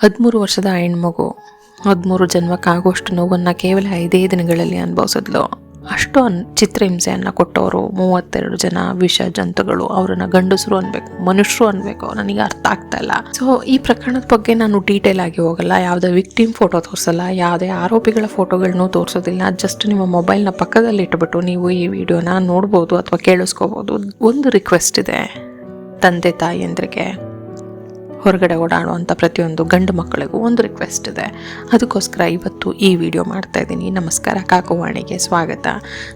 13 ವರ್ಷದ ಹೆಣ್ಮಗು 13 ಜನ್ಮಕ್ಕಾಗುವಷ್ಟು ನೋವನ್ನು ಕೇವಲ 5 ದಿನಗಳಲ್ಲಿ ಅನುಭವಿಸಿದ್ಲು. ಅಷ್ಟು ಚಿತ್ರಹಿಂಸೆಯನ್ನು ಕೊಟ್ಟವರು 32 ಜನ ವಿಷ ಜಂತುಗಳು. ಅವರನ್ನು ಗಂಡಸರು ಅನ್ಬೇಕು, ಮನುಷ್ಯರು ಅನ್ಬೇಕು, ನನಗೆ ಅರ್ಥ ಆಗ್ತಾ ಇಲ್ಲ. ಸೊ ಈ ಪ್ರಕರಣದ ಬಗ್ಗೆ ನಾನು ಡೀಟೇಲ್ ಆಗಿ ಹೋಗಲ್ಲ, ಯಾವುದೇ ವಿಕ್ಟಿಮ್ ಫೋಟೋ ತೋರಿಸಲ್ಲ, ಯಾವುದೇ ಆರೋಪಿಗಳ ಫೋಟೋಗಳನ್ನೂ ತೋರಿಸೋದಿಲ್ಲ. ಜಸ್ಟ್ ನಿಮ್ಮ ಮೊಬೈಲ್ನ ಪಕ್ಕದಲ್ಲಿ ಇಟ್ಬಿಟ್ಟು ನೀವು ಈ ವಿಡಿಯೋನ ನೋಡ್ಬೋದು ಅಥವಾ ಕೇಳಿಸ್ಕೋಬೋದು. ಒಂದು ರಿಕ್ವೆಸ್ಟ್ ಇದೆ ತಂದೆ ತಾಯಿಯಂದ್ರಿಗೆ, ಹೊರಗಡೆ ಓಡಾಡುವಂಥ ಪ್ರತಿಯೊಂದು ಗಂಡು ಮಕ್ಕಳಿಗೂ ಒಂದು ರಿಕ್ವೆಸ್ಟ್ ಇದೆ. ಅದಕ್ಕೋಸ್ಕರ ಇವತ್ತು ಈ ವಿಡಿಯೋ ಮಾಡ್ತಾ ಇದ್ದೀನಿ. ನಮಸ್ಕಾರ, ಕಾಕುವಾಣಿಗೆ ಸ್ವಾಗತ.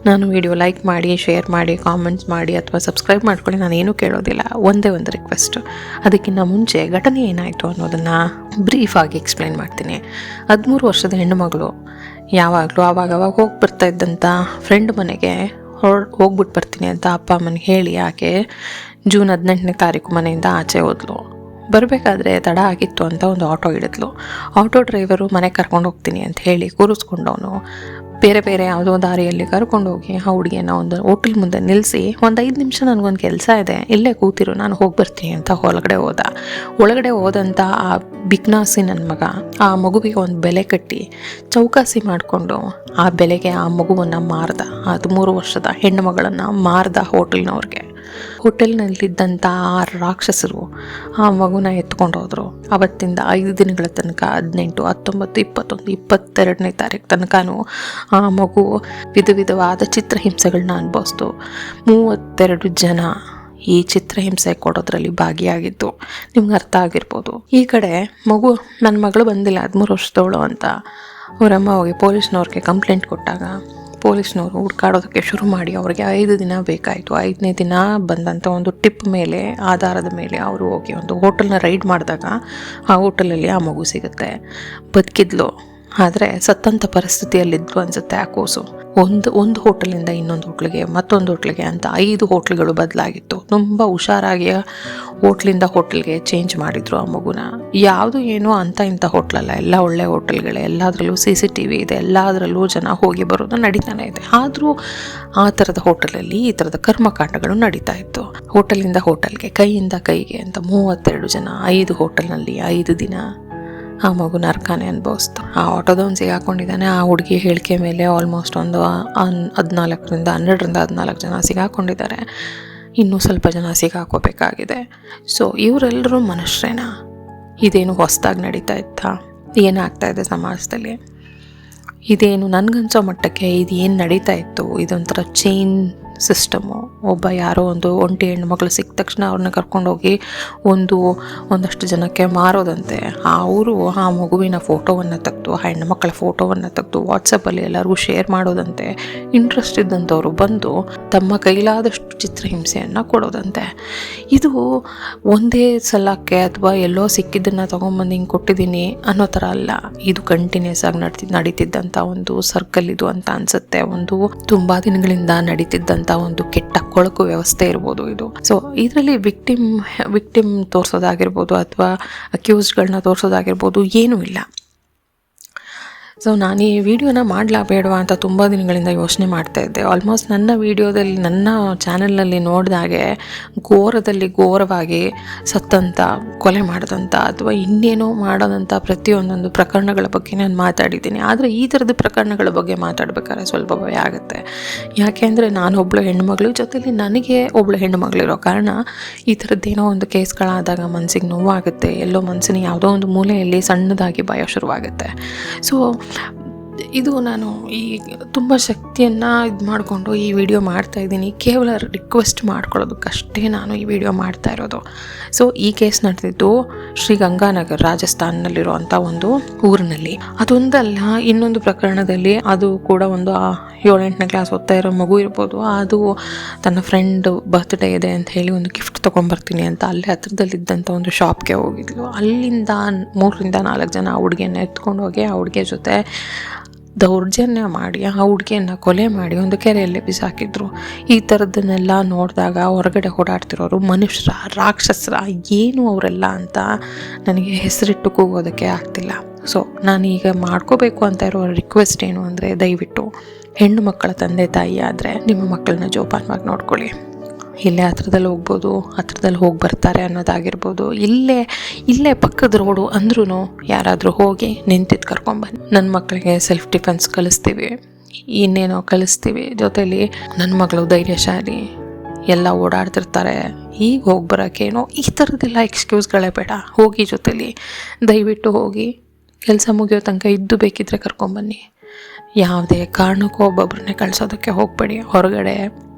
ನಾನು ವಿಡಿಯೋ ಲೈಕ್ ಮಾಡಿ, ಶೇರ್ ಮಾಡಿ, ಕಾಮೆಂಟ್ಸ್ ಮಾಡಿ ಅಥವಾ ಸಬ್ಸ್ಕ್ರೈಬ್ ಮಾಡ್ಕೊಳ್ಳಿ, ನಾನೇನು ಕೇಳೋದಿಲ್ಲ. ಒಂದೇ ಒಂದು ರಿಕ್ವೆಸ್ಟ್. ಅದಕ್ಕಿಂತ ಮುಂಚೆ ಘಟನೆ ಏನಾಯಿತು ಅನ್ನೋದನ್ನು ಬ್ರೀಫಾಗಿ ಎಕ್ಸ್ಪ್ಲೈನ್ ಮಾಡ್ತೀನಿ. 13 ವರ್ಷದ ಹೆಣ್ಣುಮಗಳು ಯಾವಾಗಲೂ ಆವಾಗವಾಗ ಹೋಗಿ ಬರ್ತಾ ಇದ್ದಂಥ ಫ್ರೆಂಡ್ ಮನೆಗೆ ಹೋಗ್ಬಿಟ್ಟು ಬರ್ತೀನಿ ಅಂತ ಅಪ್ಪ ಅಮ್ಮನಿಗೆ ಹೇಳಿ ಆಕೆ ಜೂನ್ 18ನೇ ತಾರೀಕು ಮನೆಯಿಂದ ಆಚೆ ಹೋದ್ಲು. ಬರಬೇಕಾದ್ರೆ ತಡ ಆಗಿತ್ತು ಅಂತ ಒಂದು ಆಟೋ ಹಿಡಿದ್ಲು. ಆಟೋ ಡ್ರೈವರು ಮನೆಗೆ ಕರ್ಕೊಂಡು ಹೋಗ್ತೀನಿ ಅಂತ ಹೇಳಿ ಕೂರಿಸ್ಕೊಂಡವನು ಬೇರೆ ಯಾವುದೋ ದಾರಿಯಲ್ಲಿ ಕರ್ಕೊಂಡೋಗಿ ಆ ಹುಡುಗಿಯನ್ನು ಒಂದು ಹೋಟೆಲ್ ಮುಂದೆ ನಿಲ್ಲಿಸಿ, ಒಂದು 5 ನಿಮಿಷ ನನಗೊಂದು ಕೆಲಸ ಇದೆ, ಇಲ್ಲೇ ಕೂತಿರು, ನಾನು ಹೋಗಿ ಬರ್ತೀನಿ ಅಂತ ಒಳಗಡೆ ಹೋದಂಥ ಆ ಬಿಗ್ನಾಸಿ ನನ್ನ ಮಗ ಆ ಮಗುವಿಗೆ ಒಂದು ಬೆಲೆ ಕಟ್ಟಿ ಚೌಕಾಸಿ ಮಾಡಿಕೊಂಡು ಆ ಬೆಲೆಗೆ ಆ ಮಗುವನ್ನು ಮಾರ್ದ. 13 ವರ್ಷದ ಹೆಣ್ಣು ಮಗಳನ್ನು ಮಾರ್ದ ಹೋಟೆಲ್ನವ್ರಿಗೆ. ಹೋಟೆಲ್ನಲ್ಲಿದ್ದಂಥ 6 ರಾಕ್ಷಸರು ಆ ಮಗುನ ಎತ್ಕೊಂಡೋದ್ರು. ಅವತ್ತಿಂದ 5 ದಿನಗಳ ತನಕ 18, 19, 21, 22ನೇ ತಾರೀಕು ತನಕನೂ ಆ ಮಗು ವಿಧವಾದ ಚಿತ್ರಹಿಂಸೆಗಳನ್ನ ಅನುಭವಿಸ್ತು. 32 ಜನ ಈ ಚಿತ್ರಹಿಂಸೆ ಕೊಡೋದ್ರಲ್ಲಿ ಭಾಗಿಯಾಗಿದ್ದು ನಿಮ್ಗೆ ಅರ್ಥ ಆಗಿರ್ಬೋದು. ಈ ಕಡೆ ಮಗು ನನ್ನ ಮಗಳು ಬಂದಿಲ್ಲ 13 ವರ್ಷದವಳು ಅಂತ ಅವರಮ್ಮ ಹೋಗಿ ಪೊಲೀಸ್ನವ್ರಿಗೆ ಕಂಪ್ಲೇಂಟ್ ಕೊಟ್ಟಾಗ ಪೊಲೀಸ್ನವರು ಹುಡ್ಕಾಡೋದಕ್ಕೆ ಶುರು ಮಾಡಿ ಅವ್ರಿಗೆ 5 ದಿನ ಬೇಕಾಯಿತು. 5ನೇ ದಿನ ಬಂದಂಥ ಒಂದು ಟಿಪ್ ಮೇಲೆ, ಆಧಾರದ ಮೇಲೆ ಅವರು ಹೋಗಿ ಒಂದು ಹೋಟೆಲ್ನ ರೈಡ್ ಮಾಡಿದಾಗ ಆ ಹೋಟೆಲಲ್ಲಿ ಆ ಮಗು ಸಿಗುತ್ತೆ. ಬದುಕಿದ್ಲು, ಆದರೆ ಸತ್ತಂಥ ಪರಿಸ್ಥಿತಿಯಲ್ಲಿದ್ಲು ಅನಿಸುತ್ತೆ ಆ ಕೂಸು. ಒಂದು ಹೋಟೆಲಿಂದ ಇನ್ನೊಂದು ಹೋಟ್ಲಿಗೆ, ಮತ್ತೊಂದು ಹೋಟ್ಲಿಗೆ ಅಂತ 5 ಹೋಟ್ಲ್ಗಳು ಬದಲಾಗಿತ್ತು. ತುಂಬ ಹುಷಾರಾಗಿ ಹೋಟ್ಲಿಂದ ಹೋಟೆಲ್ಗೆ ಚೇಂಜ್ ಮಾಡಿದ್ರು ಆ ಮಗುನ. ಯಾವುದು ಏನೋ ಅಂತ ಇಂಥ ಹೋಟ್ಲಲ್ಲ, ಎಲ್ಲ ಒಳ್ಳೆ ಹೋಟೆಲ್ಗಳೇ, ಎಲ್ಲದರಲ್ಲೂ CCTV ಇದೆ, ಎಲ್ಲದರಲ್ಲೂ ಜನ ಹೋಗಿ ಬರೋದು ನಡೀತಾನೆ ಇದೆ. ಆದರೂ ಆ ಥರದ ಹೋಟೆಲಲ್ಲಿ ಈ ಥರದ ಕರ್ಮಕಾಂಡಗಳು ನಡೀತಾ ಇತ್ತು. ಹೋಟೆಲಿಂದ ಹೋಟೆಲ್ಗೆ, ಕೈಯಿಂದ ಕೈಗೆ ಅಂತ 32 ಜನ 5 ಹೋಟೆಲ್ನಲ್ಲಿ 5 ದಿನ ಆ ಮಗು ನರ್ಕಾನೆ ಅನುಭವಿಸ್ತು. ಆ ಆಟೋದವನು ಸಿಗಾಕೊಂಡಿದ್ದಾನೆ. ಆ ಹುಡುಗಿ ಹೇಳಿಕೆ ಮೇಲೆ ಆಲ್ಮೋಸ್ಟ್ ಒಂದು 12 ಜನ ಸಿಗಾಕೊಂಡಿದ್ದಾರೆ. ಇನ್ನೂ ಸ್ವಲ್ಪ ಜನ ಸಿಗಾಕೋಬೇಕಾಗಿದೆ. ಸೊ ಇವರೆಲ್ಲರೂ ಮನುಷ್ಯರೇನಾ? ಇದೇನು ಹೊಸದಾಗಿ ನಡೀತಾ ಇತ್ತಾ? ಏನಾಗ್ತಾ ಇದೆ ಸಮಾಜದಲ್ಲಿ? ಇದೇನು ನನಗನ್ಸೋ ಮಟ್ಟಕ್ಕೆ ಇದು ಏನು ನಡೀತಾ ಇತ್ತು, ಇದೊಂಥರ ಚೈನ್ ಸಿಸ್ಟಮು. ಒಬ್ಬ ಯಾರೋ ಒಂದು ಒಂಟಿ ಹೆಣ್ಮಕ್ಳು ಸಿಕ್ಕ ತಕ್ಷಣ ಅವ್ರನ್ನ ಕರ್ಕೊಂಡೋಗಿ ಒಂದಷ್ಟು ಜನಕ್ಕೆ ಮಾರೋದಂತೆ. ಅವರು ಆ ಮಗುವಿನ ಫೋಟೋವನ್ನು ತೆಗೆದು, ಆ ಹೆಣ್ಮಕ್ಳ ಫೋಟೋವನ್ನು ತೆಗೆದು ವಾಟ್ಸಪ್ಪಲ್ಲಿ ಎಲ್ಲರಿಗೂ ಶೇರ್ ಮಾಡೋದಂತೆ. ಇಂಟ್ರೆಸ್ಟ್ ಇದ್ದಂಥವ್ರು ಬಂದು ತಮ್ಮ ಕೈಲಾದಷ್ಟು ಚಿತ್ರಹಿಂಸೆಯನ್ನು ಕೊಡೋದಂತೆ. ಇದು ಒಂದೇ ಸಲಕ್ಕೆ ಅಥವಾ ಎಲ್ಲೋ ಸಿಕ್ಕಿದ್ದನ್ನು ತೊಗೊಂಬಂದು ಹಿಂಗೆ ಕೊಟ್ಟಿದ್ದೀನಿ ಅನ್ನೋ ಥರ ಅಲ್ಲ. ಇದು ಕಂಟಿನ್ಯೂಸ್ ಆಗಿ ನಡೀತಿದ್ದಂಥ ಒಂದು ಸರ್ಕಲ್ ಇದು ಅಂತ ಅನಿಸುತ್ತೆ. ಒಂದು ತುಂಬ ದಿನಗಳಿಂದ ನಡೀತಿದ್ದಂಥ ಒಂದು ಕೆಟ್ಟ ಕೊಳಕು ವ್ಯವಸ್ಥೆ ಇರ್ಬೋದು ಇದು. ಸೊ ಇದರಲ್ಲಿ ವಿಕ್ಟಿಮ್ ತೋರಿಸೋದಾಗಿರ್ಬೋದು ಅಥವಾ ಅಕ್ಯೂಸ್ಡ್ಗಳನ್ನ ತೋರಿಸೋದಾಗಿರ್ಬೋದು ಏನೂ ಇಲ್ಲ. ಸೊ ನಾನು ಈ ವಿಡಿಯೋನ ಮಾಡಲಾ ಬೇಡವಾ ಅಂತ ತುಂಬ ದಿನಗಳಿಂದ ಯೋಚನೆ ಮಾಡ್ತಾ ಇದ್ದೆ. ಆಲ್ಮೋಸ್ಟ್ ನನ್ನ ವಿಡಿಯೋದಲ್ಲಿ, ನನ್ನ ಚಾನಲ್ನಲ್ಲಿ ನೋಡಿದಾಗೆ ಘೋರವಾಗಿ ಸತ್ತಂಥ, ಕೊಲೆ ಮಾಡಿದಂಥ ಅಥವಾ ಇನ್ನೇನೋ ಮಾಡೋದಂಥ ಪ್ರತಿಯೊಂದೊಂದು ಪ್ರಕರಣಗಳ ಬಗ್ಗೆ ನಾನು ಮಾತಾಡಿದ್ದೀನಿ. ಆದರೆ ಈ ಥರದ ಪ್ರಕರಣಗಳ ಬಗ್ಗೆ ಮಾತಾಡ್ಬೇಕಾದ್ರೆ ಸ್ವಲ್ಪ ಭಯ ಆಗುತ್ತೆ. ಯಾಕೆಂದರೆ ನಾನೊಬ್ಬಳು ಹೆಣ್ಣುಮಗಳು, ಜೊತೆಲಿ ನನಗೆ ಒಬ್ಬಳು ಹೆಣ್ಣುಮಗಳಿರೋ ಕಾರಣ ಈ ಥರದ್ದೇನೋ ಒಂದು ಕೇಸ್ಗಳಾದಾಗ ಮನಸ್ಸಿಗೆ ನೋವಾಗುತ್ತೆ. ಎಲ್ಲೋ ಮನಸ್ಸಿನ ಯಾವುದೋ ಒಂದು ಮೂಲೆಯಲ್ಲಿ ಸಣ್ಣದಾಗಿ ಭಯ ಶುರುವಾಗುತ್ತೆ. ಸೊ ಇದು ನಾನು ಈ ತುಂಬ ಶಕ್ತಿಯನ್ನು ಇದು ಮಾಡಿಕೊಂಡು ಈ ವಿಡಿಯೋ ಮಾಡ್ತಾಯಿದ್ದೀನಿ. ಕೇವಲ ರಿಕ್ವೆಸ್ಟ್ ಮಾಡ್ಕೊಳ್ಳೋದಕ್ಕಷ್ಟೇ ನಾನು ಈ ವಿಡಿಯೋ ಮಾಡ್ತಾ ಇರೋದು. ಸೊ ಈ ಕೇಸ್ ನಡೆದಿದ್ದು ಶ್ರೀಗಂಗಾನಗರ್, ರಾಜಸ್ಥಾನಲ್ಲಿರುವಂಥ ಒಂದು ಊರಿನಲ್ಲಿ. ಅದೊಂದಲ್ಲ, ಇನ್ನೊಂದು ಪ್ರಕರಣದಲ್ಲಿ ಅದು ಕೂಡ ಒಂದು 7-8ನೇ ಕ್ಲಾಸ್ ಓದ್ತಾ ಇರೋ ಮಗು ಇರ್ಬೋದು. ಅದು ತನ್ನ ಫ್ರೆಂಡ್ ಬರ್ತ್ಡೇ ಇದೆ ಅಂತ ಹೇಳಿ ಒಂದು ಗಿಫ್ಟ್ ತೊಗೊಂಬರ್ತೀನಿ ಅಂತ ಅಲ್ಲೇ ಹತ್ರದಲ್ಲಿದ್ದಂಥ ಒಂದು ಶಾಪ್ಗೆ ಹೋಗಿದ್ಲು. ಅಲ್ಲಿಂದ 3-4 ಜನ ಆ ಹುಡುಗಿಯನ್ನು ಎತ್ಕೊಂಡು ಹೋಗಿ ಆ ಹುಡುಗಿಯ ಜೊತೆ ದೌರ್ಜನ್ಯ ಮಾಡಿ ಆ ಹುಡುಗಿಯನ್ನು ಕೊಲೆ ಮಾಡಿ ಒಂದು ಕೆರೆಯಲ್ಲಿ ಬಿಸಾಕಿದ್ರು. ಈ ಥರದ್ದನ್ನೆಲ್ಲ ನೋಡಿದಾಗ ಹೊರಗಡೆ ಓಡಾಡ್ತಿರೋರು ಮನುಷ್ಯರ, ರಾಕ್ಷಸರ, ಏನು ಅವರೆಲ್ಲ ಅಂತ ನನಗೆ ಹೆಸರಿಟ್ಟು ಕೂಗೋದಕ್ಕೆ ಆಗ್ತಿಲ್ಲ. ಸೊ ನಾನೀಗ ಮಾಡ್ಕೋಬೇಕು ಅಂತ ಇರೋ ರಿಕ್ವೆಸ್ಟ್ ಏನು ಅಂದರೆ, ದಯವಿಟ್ಟು ಹೆಣ್ಣು ಮಕ್ಕಳ ತಂದೆ ತಾಯಿ ಆದರೆ ನಿಮ್ಮ ಮಕ್ಕಳನ್ನ ಜೋಪಾನವಾಗಿ ನೋಡ್ಕೊಳ್ಳಿ. ಇಲ್ಲೇ ಹತ್ರದಲ್ಲಿ ಹೋಗ್ಬೋದು, ಹತ್ರದಲ್ಲಿ ಹೋಗಿ ಬರ್ತಾರೆ ಅನ್ನೋದಾಗಿರ್ಬೋದು, ಇಲ್ಲೇ ಪಕ್ಕದ ರೋಡು ಅಂದ್ರೂ ಯಾರಾದರೂ ಹೋಗಿ ನಿಂತಿದ್ದು ಕರ್ಕೊಂಬನ್ನಿ. ನನ್ನ ಮಕ್ಕಳಿಗೆ ಸೆಲ್ಫ್ ಡಿಫೆನ್ಸ್ ಕಲಿಸ್ತೀವಿ, ಇನ್ನೇನೋ ಕಲಿಸ್ತೀವಿ. ಜೊತೆಲಿ ನನ್ನ ಮಗಳು ಧೈರ್ಯಶಾಲಿ, ಎಲ್ಲ ಓಡಾಡ್ತಿರ್ತಾರೆ, ಈಗ ಹೋಗಿ ಬರೋಕ್ಕೇನೋ ಈ ಥರದ್ದೆಲ್ಲ ಎಕ್ಸ್ಕ್ಯೂಸ್ಗಳೇ ಬೇಡ. ಹೋಗಿ ಜೊತೆಲಿ ದಯವಿಟ್ಟು ಹೋಗಿ ಕೆಲಸ ಮುಗಿಯೋ ತನಕ ಇದ್ದು ಬೇಕಿದ್ದರೆ ಕರ್ಕೊಂಬನ್ನಿ. ಯಾವುದೇ ಕಾರಣಕ್ಕೂ ಒಬ್ಬೊಬ್ಬರನ್ನೇ ಕಳಿಸೋದಕ್ಕೆ ಹೋಗಬೇಡಿ. ಹೊರಗಡೆ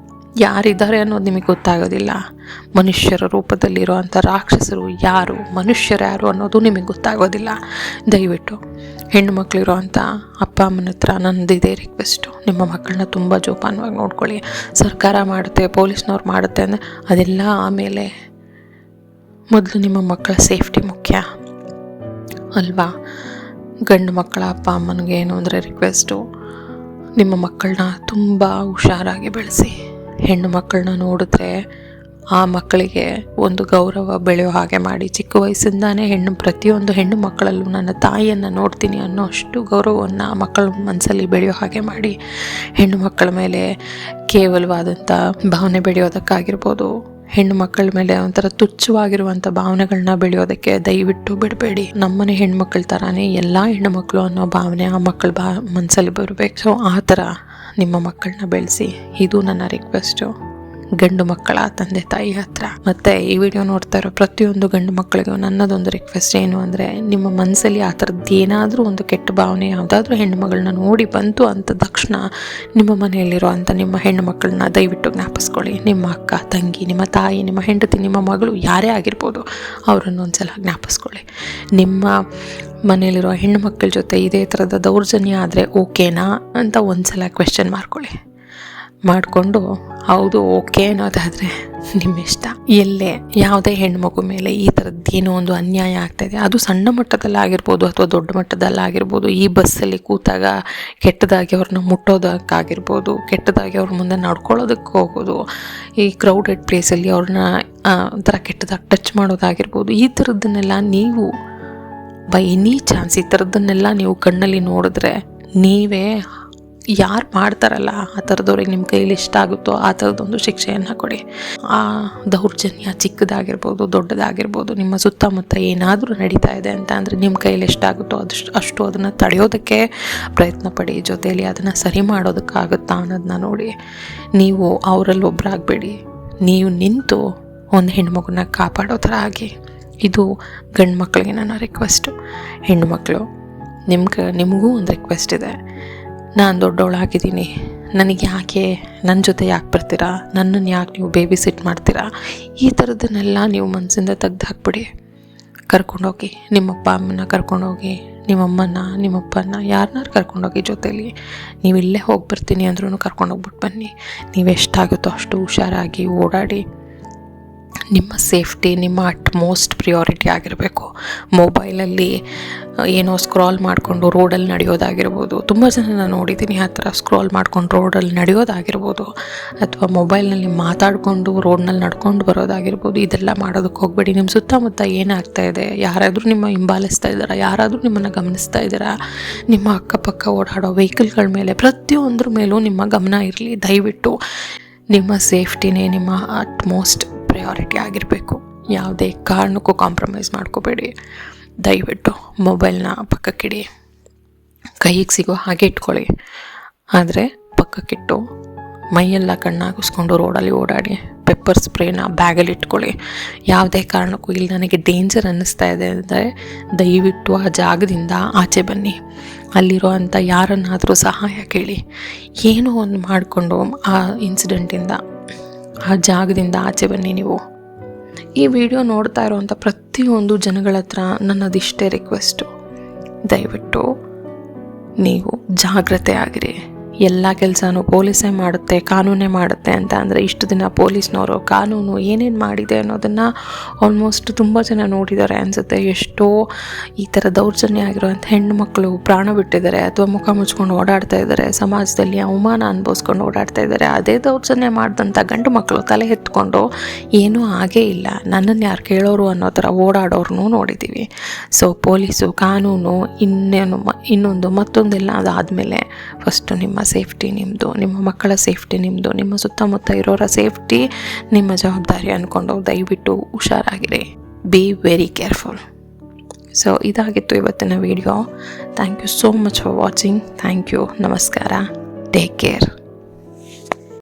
ಯಾರಿದ್ದಾರೆ ಅನ್ನೋದು ನಿಮಗೆ ಗೊತ್ತಾಗೋದಿಲ್ಲ. ಮನುಷ್ಯರ ರೂಪದಲ್ಲಿರೋ ಅಂಥ ರಾಕ್ಷಸರು ಯಾರು, ಮನುಷ್ಯರು ಯಾರು ಅನ್ನೋದು ನಿಮಗೆ ಗೊತ್ತಾಗೋದಿಲ್ಲ. ದಯವಿಟ್ಟು ಹೆಣ್ಣು ಮಕ್ಕಳಿರೋ ಅಂಥ ಅಪ್ಪ ಅಮ್ಮನ ಹತ್ರ ನಂದಿದೆ ರಿಕ್ವೆಸ್ಟು, ನಿಮ್ಮ ಮಕ್ಕಳನ್ನ ತುಂಬ ಜೋಪಾನವಾಗಿ ನೋಡ್ಕೊಳ್ಳಿ. ಸರ್ಕಾರ ಮಾಡುತ್ತೆ, ಪೊಲೀಸ್ನವ್ರು ಮಾಡುತ್ತೆ ಅಂದರೆ ಅದೆಲ್ಲ ಆಮೇಲೆ, ಮೊದಲು ನಿಮ್ಮ ಮಕ್ಕಳ ಸೇಫ್ಟಿ ಮುಖ್ಯ ಅಲ್ವಾ. ಗಂಡು ಮಕ್ಕಳ ಅಪ್ಪ ಅಮ್ಮನಿಗೆ ಏನು ಅಂದರೆ ರಿಕ್ವೆಸ್ಟು, ನಿಮ್ಮ ಮಕ್ಕಳನ್ನ ತುಂಬ ಹುಷಾರಾಗಿ ಬೆಳೆಸಿ. ಹೆಣ್ಣು ಮಕ್ಕಳನ್ನ ನೋಡಿದ್ರೆ ಆ ಮಕ್ಕಳಿಗೆ ಒಂದು ಗೌರವ ಬೆಳೆಯೋ ಹಾಗೆ ಮಾಡಿ. ಚಿಕ್ಕ ವಯಸ್ಸಿಂದಾನೇ ಪ್ರತಿಯೊಂದು ಹೆಣ್ಣು ಮಕ್ಕಳಲ್ಲೂ ನನ್ನ ತಾಯಿಯನ್ನು ನೋಡ್ತೀನಿ ಅನ್ನೋ ಅಷ್ಟು ಗೌರವವನ್ನು ಮಕ್ಕಳ ಮನಸ್ಸಲ್ಲಿ ಬೆಳೆಯೋ ಹಾಗೆ ಮಾಡಿ. ಹೆಣ್ಣು ಮಕ್ಕಳ ಮೇಲೆ ಕೇವಲವಾದಂಥ ಭಾವನೆ ಬೆಳೆಯೋದಕ್ಕಾಗಿರ್ಬೋದು, ಹೆಣ್ಣು ಮಕ್ಕಳ ಮೇಲೆ ಒಂಥರ ತುಚ್ಛವಾಗಿರುವಂಥ ಭಾವನೆಗಳನ್ನ ಬೆಳೆಯೋದಕ್ಕೆ ದಯವಿಟ್ಟು ಬಿಡಬೇಡಿ. ನಮ್ಮನೆ ಹೆಣ್ಮಕ್ಳ ಥರನೇ ಎಲ್ಲ ಹೆಣ್ಣು ಮಕ್ಕಳು ಅನ್ನೋ ಭಾವನೆ ಆ ಮಕ್ಕಳ ಮನಸ್ಸಲ್ಲಿ ಬರಬೇಕು. ಸೊ ಆ ಥರ ನಿಮ್ಮ ಮಕ್ಕಳನ್ನ ಬೆಳೆಸಿ. ಇದು ನನ್ನ ರಿಕ್ವೆಸ್ಟು ಗಂಡು ಮಕ್ಕಳ ತಂದೆ ತಾಯಿ ಹತ್ರ. ಮತ್ತು ಈ ವಿಡಿಯೋ ನೋಡ್ತಾ ಇರೋ ಪ್ರತಿಯೊಂದು ಗಂಡು ಮಕ್ಕಳಿಗೂ ನನ್ನದೊಂದು ರಿಕ್ವೆಸ್ಟ್ ಏನು ಅಂದರೆ, ನಿಮ್ಮ ಮನಸ್ಸಲ್ಲಿ ಆ ಥರದ್ದು ಏನಾದರೂ ಒಂದು ಕೆಟ್ಟ ಭಾವನೆ ಯಾವುದಾದ್ರೂ ಹೆಣ್ಣು ಮಗಳನ್ನ ನೋಡಿ ಬಂತು ಅಂತ ತಕ್ಷಣ ನಿಮ್ಮ ಮನೆಯಲ್ಲಿರೋ ಅಂಥ ನಿಮ್ಮ ಹೆಣ್ಣು ಮಕ್ಕಳನ್ನ ದಯವಿಟ್ಟು ಜ್ಞಾಪಿಸ್ಕೊಳ್ಳಿ. ನಿಮ್ಮ ಅಕ್ಕ, ತಂಗಿ, ನಿಮ್ಮ ತಾಯಿ, ನಿಮ್ಮ ಹೆಂಡತಿ, ನಿಮ್ಮ ಮಗಳು ಯಾರೇ ಆಗಿರ್ಬೋದು, ಅವರನ್ನು ಒಂದು ಸಲ ಜ್ಞಾಪಿಸ್ಕೊಳ್ಳಿ. ನಿಮ್ಮ ಮನೆಯಲ್ಲಿರೋ ಹೆಣ್ಣು ಮಕ್ಕಳ ಜೊತೆ ಇದೇ ಥರದ ದೌರ್ಜನ್ಯ ಆದರೆ ಓಕೆನಾ ಅಂತ ಒಂದು ಸಲ ಕ್ವೆಶ್ಚನ್ ಮಾಡಿಕೊಂಡು ಹೌದು ಓಕೆ ಅನ್ನೋದಾದರೆ ನಿಮ್ಮ ಇಷ್ಟ. ಎಲ್ಲೇ ಯಾವುದೇ ಹೆಣ್ಮಗು ಮೇಲೆ ಈ ಥರದ್ದು ಏನೋ ಒಂದು ಅನ್ಯಾಯ ಆಗ್ತಾಯಿದೆ, ಅದು ಸಣ್ಣ ಮಟ್ಟದಲ್ಲಾಗಿರ್ಬೋದು ಅಥವಾ ದೊಡ್ಡ ಮಟ್ಟದಲ್ಲಾಗಿರ್ಬೋದು, ಈ ಬಸ್ಸಲ್ಲಿ ಕೂತಾಗ ಕೆಟ್ಟದಾಗಿ ಅವ್ರನ್ನ ಮುಟ್ಟೋದಕ್ಕಾಗಿರ್ಬೋದು, ಕೆಟ್ಟದಾಗಿ ಅವ್ರ ಮುಂದೆ ನಡ್ಕೊಳ್ಳೋದಕ್ಕೆ ಹೋಗೋದು, ಈ ಕ್ರೌಡೆಡ್ ಪ್ಲೇಸಲ್ಲಿ ಅವ್ರನ್ನ ಒಂಥರ ಕೆಟ್ಟದಾಗಿ ಟಚ್ ಮಾಡೋದಾಗಿರ್ಬೋದು, ಈ ಥರದ್ದನ್ನೆಲ್ಲ ನೀವು ಬೈ ಎನಿ ಚಾನ್ಸ್ ಈ ಥರದ್ದನ್ನೆಲ್ಲ ನೀವು ಕಣ್ಣಲ್ಲಿ ನೋಡಿದ್ರೆ, ನೀವೇ ಯಾರು ಮಾಡ್ತಾರಲ್ಲ ಆ ಥರದವ್ರಿಗೆ ನಿಮ್ಮ ಕೈಲಿ ಇಷ್ಟ ಆಗುತ್ತೋ ಆ ಥರದೊಂದು ಶಿಕ್ಷೆಯನ್ನು ಕೊಡಿ. ಆ ದೌರ್ಜನ್ಯ ಚಿಕ್ಕದಾಗಿರ್ಬೋದು ದೊಡ್ಡದಾಗಿರ್ಬೋದು, ನಿಮ್ಮ ಸುತ್ತಮುತ್ತ ಏನಾದರೂ ನಡೀತಾ ಇದೆ ಅಂತ ಅಂದರೆ ನಿಮ್ಮ ಕೈಲಿ ಎಷ್ಟಾಗುತ್ತೋ ಅಷ್ಟು ಅದನ್ನು ತಡೆಯೋದಕ್ಕೆ ಪ್ರಯತ್ನ ಪಡಿ. ಜೊತೆಯಲ್ಲಿ ಅದನ್ನು ಸರಿ ಮಾಡೋದಕ್ಕಾಗುತ್ತಾ ಅನ್ನೋದನ್ನ ನೋಡಿ. ನೀವು ಅವರಲ್ಲಿ ಒಬ್ಬರಾಗಬೇಡಿ, ನೀವು ನಿಂತು ಒಂದು ಹೆಣ್ಮಗುನ ಕಾಪಾಡೋ ಥರ ಆಗಿ. ಇದು ಗಂಡು ಮಕ್ಕಳಿಗೆ ನನ್ನ ರಿಕ್ವೆಸ್ಟು. ಹೆಣ್ಣು ಮಕ್ಕಳು ನಿಮಗೂ ಒಂದು ರಿಕ್ವೆಸ್ಟ್ ಇದೆ. ನಾನು ದೊಡ್ಡವಳಾಗಿದ್ದೀನಿ, ನನಗೆ ಯಾಕೆ ನನ್ನ ಜೊತೆ ಯಾಕೆ ಬರ್ತೀರಾ, ನನ್ನನ್ನು ಯಾಕೆ ನೀವು ಬೇಬಿ ಸಿಟ್ ಮಾಡ್ತೀರಾ, ಈ ಥರದನ್ನೆಲ್ಲ ನೀವು ಮನಸ್ಸಿಂದ ತೆಗ್ದು ಹಾಕ್ಬಿಡಿ. ಕರ್ಕೊಂಡೋಗಿ ನಿಮ್ಮಪ್ಪ ಅಮ್ಮನ ಕರ್ಕೊಂಡೋಗಿ, ನಿಮ್ಮಮ್ಮನ ನಿಮ್ಮಪ್ಪನ ಯಾರನ್ನಾರು ಕರ್ಕೊಂಡೋಗಿ. ಜೊತೆಲಿ ನೀವು ಇಲ್ಲೇ ಹೋಗಿ ಬರ್ತೀನಿ ಅಂದ್ರೂ ಕರ್ಕೊಂಡೋಗ್ಬಿಟ್ಟು ಬನ್ನಿ. ನೀವು ಎಷ್ಟಾಗುತ್ತೋ ಅಷ್ಟು ಹುಷಾರಾಗಿ ಓಡಾಡಿ. ನಿಮ್ಮ ಸೇಫ್ಟಿ ನಿಮ್ಮ ಅಟ್ಮೋಸ್ಟ್ ಪ್ರಿಯಾರಿಟಿ ಆಗಿರಬೇಕು. ಮೊಬೈಲಲ್ಲಿ ಏನೋ ಸ್ಕ್ರಾಲ್ ಮಾಡಿಕೊಂಡು ರೋಡಲ್ಲಿ ನಡೆಯೋದಾಗಿರ್ಬೋದು, ತುಂಬ ಜನ ನೋಡಿದ್ದೀನಿ ಆ ಥರ ಸ್ಕ್ರಾಲ್ ಮಾಡ್ಕೊಂಡು ರೋಡಲ್ಲಿ ನಡೆಯೋದಾಗಿರ್ಬೋದು, ಅಥವಾ ಮೊಬೈಲ್ನಲ್ಲಿ ಮಾತಾಡಿಕೊಂಡು ರೋಡ್ನಲ್ಲಿ ನಡ್ಕೊಂಡು ಬರೋದಾಗಿರ್ಬೋದು. ಇದೆಲ್ಲ ಮಾಡೋದಕ್ಕೆ ಹೋಗಬೇಡಿ. ನಿಮ್ಮ ಸುತ್ತಮುತ್ತ ಏನಾಗ್ತಾ ಇದೆ, ಯಾರಾದರೂ ನಿಮ್ಮ ಹಿಂಬಾಲಿಸ್ತಾ ಇದ್ದಾರಾ, ಯಾರಾದರೂ ನಿಮ್ಮನ್ನು ಗಮನಿಸ್ತಾ ಇದ್ದಾರಾ, ನಿಮ್ಮ ಅಕ್ಕಪಕ್ಕ ಓಡಾಡೋ ವೆಹಿಕಲ್ಗಳ ಮೇಲೆ ಪ್ರತಿಯೊಂದ್ರ ಮೇಲೂ ನಿಮ್ಮ ಗಮನ ಇರಲಿ. ದಯವಿಟ್ಟು ನಿಮ್ಮ ಸೇಫ್ಟಿನೇ ನಿಮ್ಮ ಅಟ್ಮೋಸ್ಟ್ ಪ್ರಯಾರಿಟಿ ಆಗಿರಬೇಕು. ಯಾವುದೇ ಕಾರಣಕ್ಕೂ ಕಾಂಪ್ರಮೈಸ್ ಮಾಡ್ಕೋಬೇಡಿ. ದಯವಿಟ್ಟು ಮೊಬೈಲ್ನ ಪಕ್ಕಕ್ಕಿಡಿ, ಕೈಗೆ ಸಿಗೋ ಹಾಗೆ ಇಟ್ಕೊಳ್ಳಿ. ಆದರೆ ಪಕ್ಕಕ್ಕಿಟ್ಟು ಮೈಯೆಲ್ಲ ಕಣ್ಣಾಗಿಸ್ಕೊಂಡು ರೋಡಲ್ಲಿ ಓಡಾಡಿ. ಪೆಪ್ಪರ್ ಸ್ಪ್ರೇನ ಬ್ಯಾಗಲ್ಲಿ ಇಟ್ಕೊಳ್ಳಿ. ಯಾವುದೇ ಕಾರಣಕ್ಕೂ ಇಲ್ಲಿ ನನಗೆ ಡೇಂಜರ್ ಅನ್ನಿಸ್ತಾ ಇದೆ ಅಂದರೆ ದಯವಿಟ್ಟು ಆ ಜಾಗದಿಂದ ಆಚೆ ಬನ್ನಿ. ಅಲ್ಲಿರೋ ಅಂಥ ಯಾರನ್ನಾದರೂ ಸಹಾಯ ಕೇಳಿ. ಏನೋ ಒಂದು ಮಾಡಿಕೊಂಡು ಆ ಇನ್ಸಿಡೆಂಟಿಂದ ಆ ಜಾಗದಿಂದ ಆಚೆ ಬನ್ನಿ. ನೀವು ಈ ವಿಡಿಯೋ ನೋಡ್ತಾ ಇರೋವಂಥ ಪ್ರತಿಯೊಂದು ಜನಗಳ ಹತ್ರ ನನ್ನದಿಷ್ಟೇ ರಿಕ್ವೆಸ್ಟು, ದಯವಿಟ್ಟು ನೀವು ಜಾಗ್ರತೆ ಆಗಿರಿ. ಎಲ್ಲ ಕೆಲಸನೂ ಪೊಲೀಸೇ ಮಾಡುತ್ತೆ, ಕಾನೂನೇ ಮಾಡುತ್ತೆ ಅಂತ ಅಂದರೆ ಇಷ್ಟು ದಿನ ಪೊಲೀಸ್ನವರು ಕಾನೂನು ಏನೇನು ಮಾಡಿದೆ ಅನ್ನೋದನ್ನು ಆಲ್ಮೋಸ್ಟ್ ತುಂಬ ಜನ ನೋಡಿದ್ದಾರೆ ಅನಿಸುತ್ತೆ. ಎಷ್ಟೋ ಈ ಥರ ದೌರ್ಜನ್ಯ ಆಗಿರೋಂಥ ಹೆಣ್ಣು ಮಕ್ಕಳು ಪ್ರಾಣ ಬಿಟ್ಟಿದ್ದಾರೆ ಅಥವಾ ಮುಖ ಮುಚ್ಕೊಂಡು ಓಡಾಡ್ತಾ ಇದ್ದಾರೆ, ಸಮಾಜದಲ್ಲಿ ಅವಮಾನ ಅನುಭವಿಸ್ಕೊಂಡು ಓಡಾಡ್ತಾ ಇದ್ದಾರೆ. ಅದೇ ದೌರ್ಜನ್ಯ ಮಾಡಿದಂಥ ಗಂಡು ಮಕ್ಕಳು ತಲೆ ಎತ್ಕೊಂಡು ಏನೂ ಆಗೇ ಇಲ್ಲ, ನನ್ನನ್ನು ಯಾರು ಕೇಳೋರು ಅನ್ನೋ ಥರ ಓಡಾಡೋರ್ನೂ ನೋಡಿದ್ದೀವಿ. ಸೊ ಪೊಲೀಸು ಕಾನೂನು ಇನ್ನೊಂದು ಮತ್ತೊಂದೆಲ್ಲ ಅದಾದಮೇಲೆ ಫಸ್ಟು ನಿಮ್ಮ ಸೇಫ್ಟಿ ನಿಮ್ಮದು, ನಿಮ್ಮ ಮಕ್ಕಳ ಸೇಫ್ಟಿ ನಿಮ್ಮದು, ನಿಮ್ಮ ಸುತ್ತಮುತ್ತ ಇರೋರ ಸೇಫ್ಟಿ ನಿಮ್ಮ ಜವಾಬ್ದಾರಿ ಅಂದ್ಕೊಂಡು ದಯವಿಟ್ಟು ಹುಷಾರಾಗಿರಿ. Be very careful. ಸೊ ಇದಾಗಿತ್ತು ಇವತ್ತಿನ video. Thank you so much for watching. Thank you. ನಮಸ್ಕಾರ. Take care.